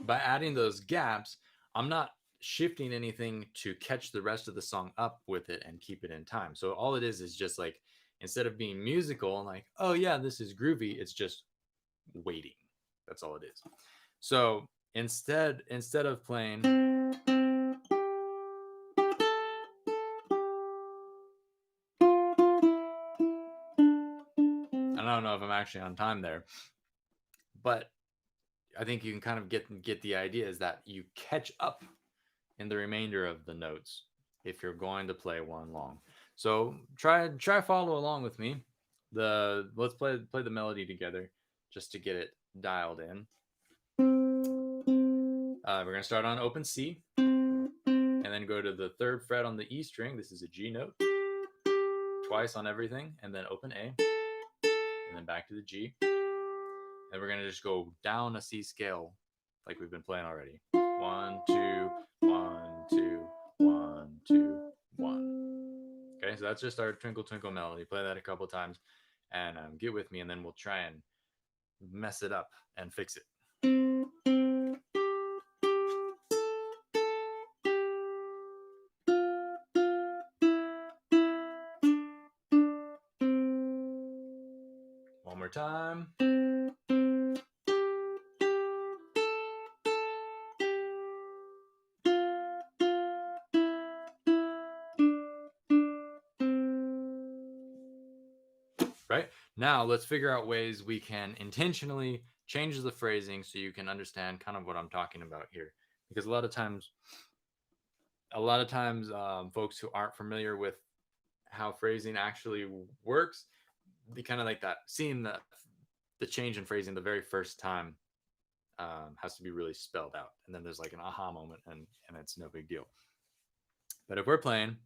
by adding those gaps, I'm not shifting anything to catch the rest of the song up with it and keep it in time. So all it is just like, instead of being musical and like, oh yeah, this is groovy, it's just waiting. That's all it is. So instead of playing, I don't know if I'm actually on time there, but I think you can kind of get the idea, is that you catch up in the remainder of the notes if you're going to play one long. So try follow along with me. Let's play the melody together just to get it dialed in. We're gonna start on open C, and then go to the 3rd fret on the E string. This is a G note. Twice on everything, and then open A, and then back to the G. And we're gonna just go down a C scale like we've been playing already. 1, 2, 1, 2, 1, 2, 1. Okay, so that's just our Twinkle Twinkle melody. Play that a couple times and get with me, and then we'll try and mess it up and fix it. One more time. right? Now let's figure out ways we can intentionally change the phrasing so you can understand kind of what I'm talking about here. Because a lot of times, folks who aren't familiar with how phrasing actually works, they kind of like that seeing the change in phrasing the very first time has to be really spelled out, and then there's like an aha moment, and it's no big deal. But if we're playing,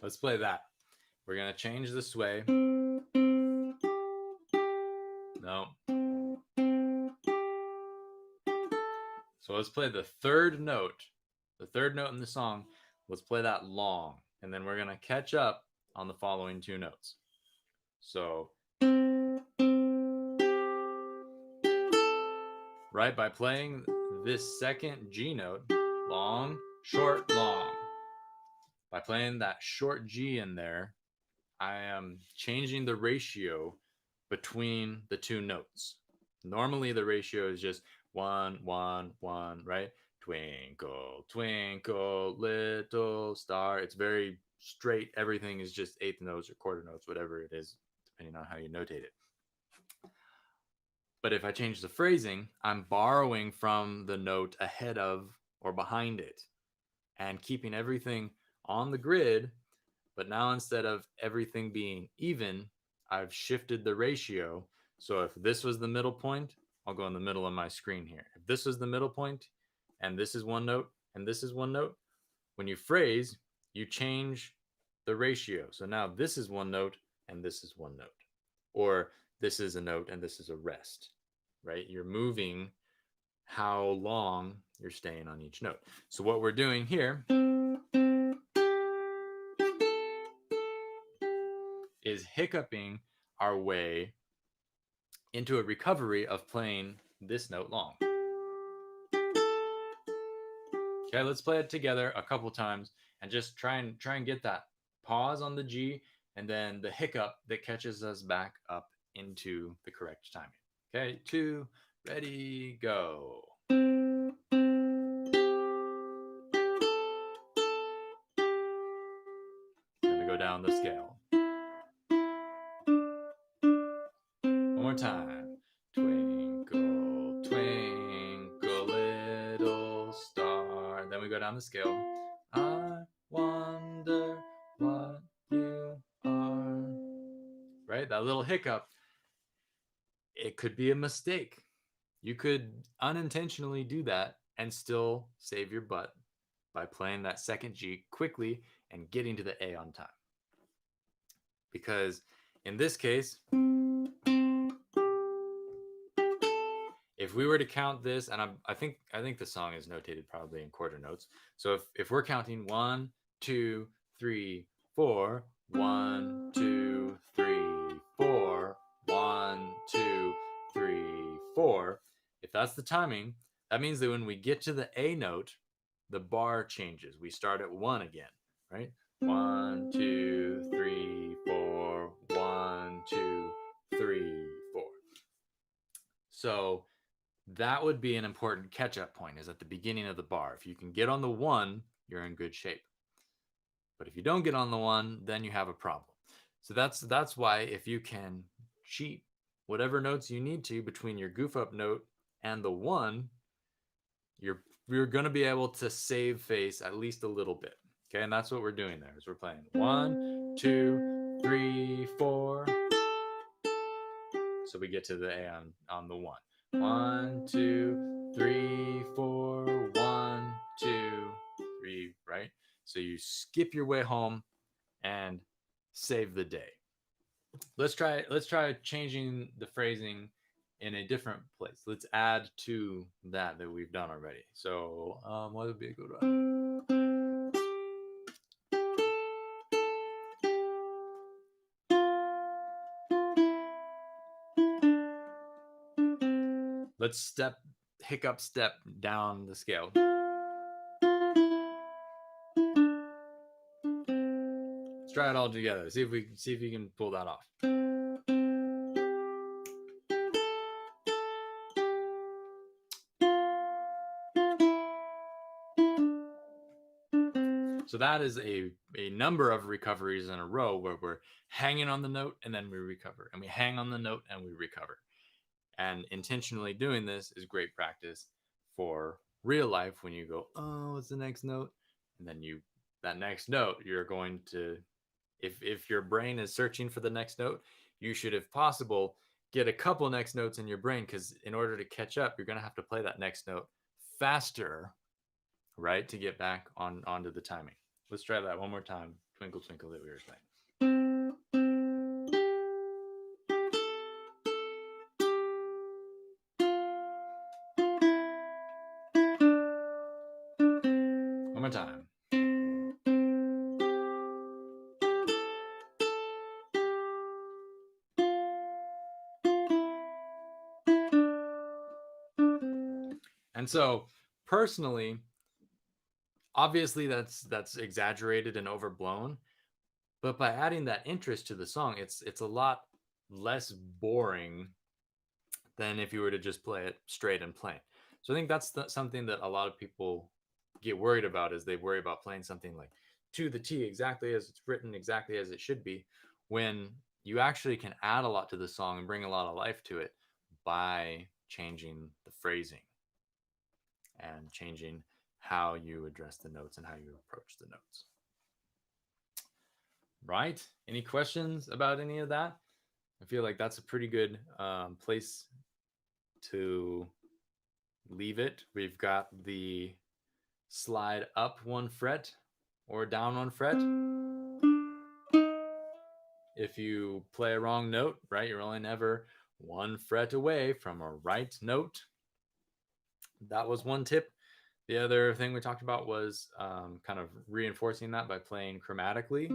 let's play that. We're gonna change the sway. No. So let's play the third note in the song. Let's play that long, and then we're gonna catch up on the following two notes. So, right, by playing this second G note, long, short, long. By playing that short G in there, I am changing the ratio between the two notes. Normally the ratio is just 1, 1, 1, right? Twinkle, twinkle, little star. It's very straight. Everything is just eighth notes or quarter notes, whatever it is, depending on how you notate it. But if I change the phrasing, I'm borrowing from the note ahead of or behind it and keeping everything on the grid. But now instead of everything being even, I've shifted the ratio. So if this was the middle point, I'll go in the middle of my screen here. If this was the middle point, and this is one note, and this is one note, when you phrase, you change the ratio. So now this is one note, and this is one note. Or this is a note, and this is a rest, right? You're moving how long you're staying on each note. So what we're doing here is hiccuping our way into a recovery of playing this note long. Okay, let's play it together a couple times and just try and get that pause on the G and then the hiccup that catches us back up into the correct timing. Okay, 2, ready, go. Then we go down the scale. One more time. Twinkle, twinkle, little star. Then we go down the scale. I wonder what you are. Right? That little hiccup, it could be a mistake. You could unintentionally do that and still save your butt by playing that second G quickly and getting to the A on time. Because in this case, if we were to count this, and I think the song is notated probably in quarter notes. So if we're counting 1, 2, 3, 4, 1, 2, 3, 4, 1, 2, 3, 4. If that's the timing, that means that when we get to the A note, the bar changes. We start at 1 again, right? 1, 2, 3, 4, 1, 2, 3, 4. So that would be an important catch-up point, is at the beginning of the bar. If you can get on the 1, you're in good shape. But if you don't get on the 1, then you have a problem. So that's why if you can cheat whatever notes you need to between your goof up note and the 1, you're going to be able to save face at least a little bit. Okay, and that's what we're doing there. Is we're playing 1, 2, 3, 4. So we get to the A on the 1. 1, 2, 3, 4, 1, 2, 3, right? So you skip your way home and save the day. Let's try changing the phrasing in a different place. Let's add to that we've done already. So what would be a good one? Let's hiccup step down the scale. Let's try it all together. See if you can pull that off. So that is a number of recoveries in a row where we're hanging on the note and then we recover, and we hang on the note and we recover. And intentionally doing this is great practice for real life when you go, oh, what's the next note? And then that next note, you're going to, if your brain is searching for the next note, you should, if possible, get a couple next notes in your brain, because in order to catch up, you're going to have to play that next note faster, right, to get back onto the timing. Let's try that one more time. Twinkle, twinkle, that we were playing. One more time. And so, personally, obviously that's exaggerated and overblown, but by adding that interest to the song, it's a lot less boring than if you were to just play it straight and plain. So I think that's something that a lot of people get worried about, is they worry about playing something like to the T, exactly as it's written, exactly as it should be, when you actually can add a lot to the song and bring a lot of life to it by changing the phrasing and changing how you address the notes and how you approach the notes. Right? Any questions about any of that? I feel like that's a pretty good place to leave it. We've got the slide up one fret or down one fret. If you play a wrong note, right, you're only ever one fret away from a right note. That was one tip. The other thing we talked about was kind of reinforcing that by playing chromatically.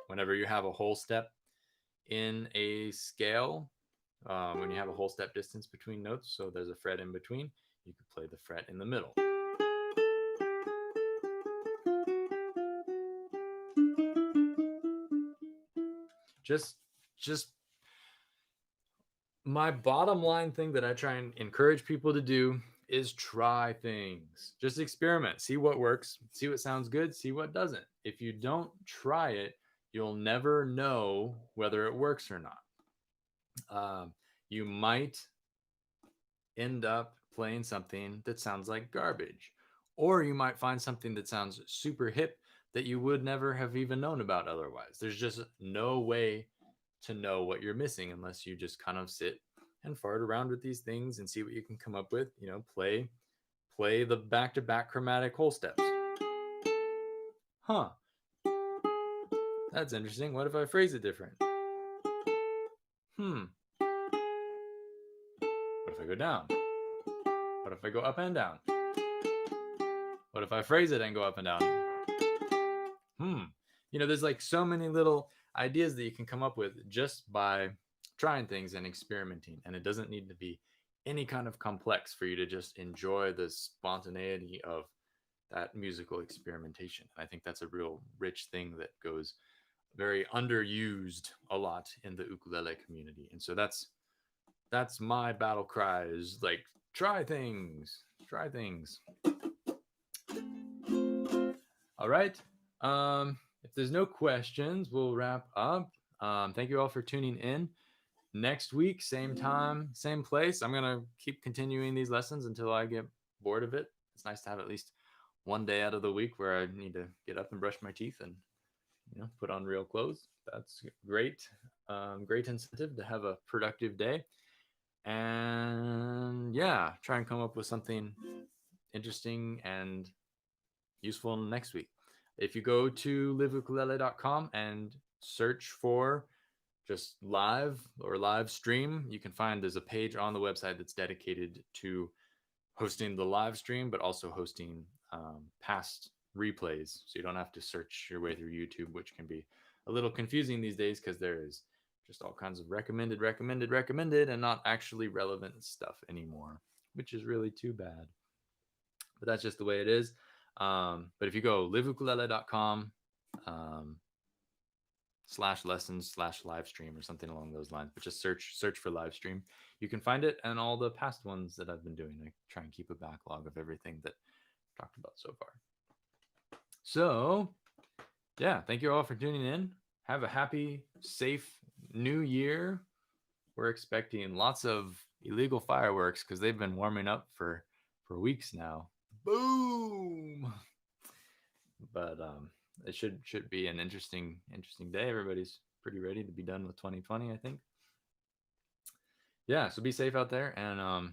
Whenever you have a whole step in a scale, when you have a whole step distance between notes, so there's a fret in between, you could play the fret in the middle. Just my bottom line thing that I try and encourage people to do is try things. Just experiment, see what works, see what sounds good, see what doesn't. If you don't try it, you'll never know whether it works or not. You might end up playing something that sounds like garbage, or you might find something that sounds super hip that you would never have even known about otherwise. There's just no way to know what you're missing unless you just kind of sit and fart around with these things and see what you can come up with. You know, play the back-to-back chromatic whole steps. Huh, that's interesting. What if I phrase it different? What if I go down? What if I go up and down? What if I phrase it and go up and down? You know, there's like so many little ideas that you can come up with just by trying things and experimenting. And it doesn't need to be any kind of complex for you to just enjoy the spontaneity of that musical experimentation. And I think that's a real rich thing that goes very underused a lot in the ukulele community. And so that's my battle cry, is like, try things. All right. If there's no questions, we'll wrap up. Thank you all for tuning in. Next week, same time, same place. I'm going to keep continuing these lessons until I get bored of it. It's nice to have at least one day out of the week where I need to get up and brush my teeth and, you know, put on real clothes. That's great. Great incentive to have a productive day. And yeah, try and come up with something interesting and useful next week. If you go to liveukulele.com and search for just live or live stream, you can find there's a page on the website that's dedicated to hosting the live stream, but also hosting past replays. So you don't have to search your way through YouTube, which can be a little confusing these days because there is just all kinds of recommended, and not actually relevant stuff anymore, which is really too bad. But that's just the way it is. But if you go liveukulele.com /lessons/live stream or something along those lines, but just search for live stream, you can find it, and all the past ones that I've been doing. I try and keep a backlog of everything that talked about so far. So, yeah, thank you all for tuning in. Have a happy, safe new year. We're expecting lots of illegal fireworks because they've been warming up for weeks now. Boom! But it should be an interesting day. Everybody's pretty ready to be done with 2020, I think. Yeah, so be safe out there and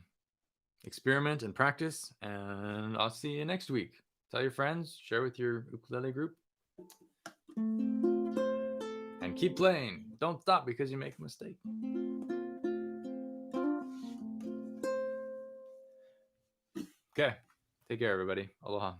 experiment and practice. And I'll see you next week. Tell your friends, share with your ukulele group, and keep playing. Don't stop because you make a mistake. Okay, take care, everybody. Aloha.